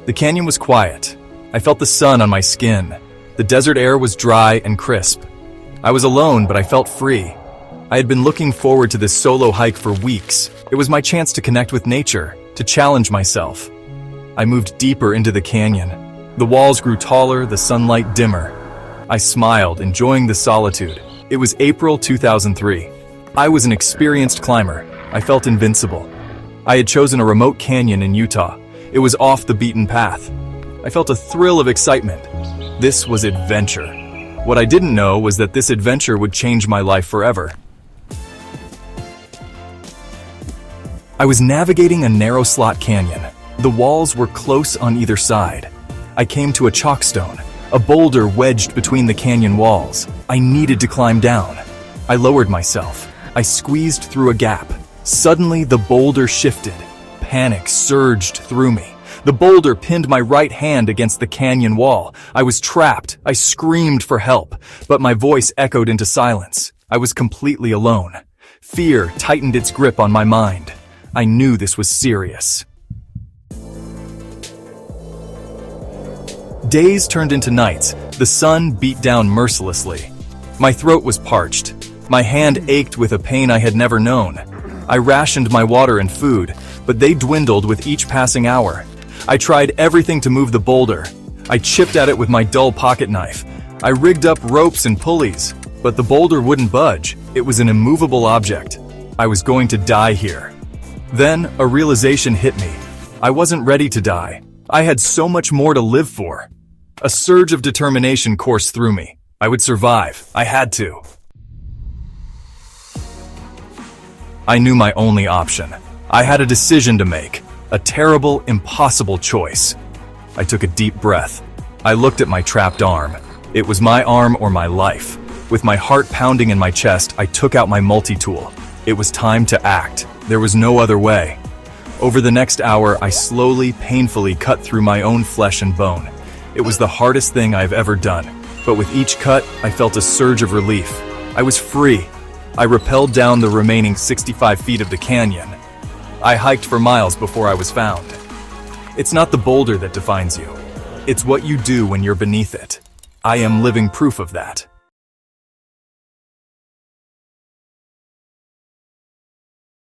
The canyon was quiet. I felt the sun on my skin. The desert air was dry and crisp. I was alone, but I felt free. I had been looking forward to this solo hike for weeks. It was my chance to connect with nature, to challenge myself. I moved deeper into the canyon. The walls grew taller, the sunlight dimmer. I smiled, enjoying the solitude. It was April 2003. I was an experienced climber. I felt invincible. I had chosen a remote canyon in Utah. It was off the beaten path. I felt a thrill of excitement. This was adventure. What I didn't know was that this adventure would change my life forever. I was navigating a narrow slot canyon. The walls were close on either side. I came to a chalkstone, a boulder wedged between the canyon walls. I needed to climb down. I lowered myself. I squeezed through a gap. Suddenly, the boulder shifted. Panic surged through me. The boulder pinned my right hand against the canyon wall. I was trapped. I screamed for help, but my voice echoed into silence. I was completely alone. Fear tightened its grip on my mind. I knew this was serious. Days turned into nights. The sun beat down mercilessly. My throat was parched. My hand ached with a pain I had never known. I rationed my water and food, but they dwindled with each passing hour. I tried everything to move the boulder. I chipped at it with my dull pocket knife. I rigged up ropes and pulleys, but the boulder wouldn't budge. It was an immovable object. I was going to die here. Then a realization hit me. I wasn't ready to die. I had so much more to live for. A surge of determination coursed through me. I would survive. I had to. I knew my only option. I had a decision to make. A terrible, impossible choice. I took a deep breath. I looked at my trapped arm. It was my arm or my life. With my heart pounding in my chest, I took out my multi-tool. It was time to act. There was no other way. Over the next hour, I slowly, painfully cut through my own flesh and bone. It was the hardest thing I've ever done. But with each cut, I felt a surge of relief. I was free. I rappelled down the remaining 65 feet of the canyon. I hiked for miles before I was found. It's not the boulder that defines you. It's what you do when you're beneath it. I am living proof of that.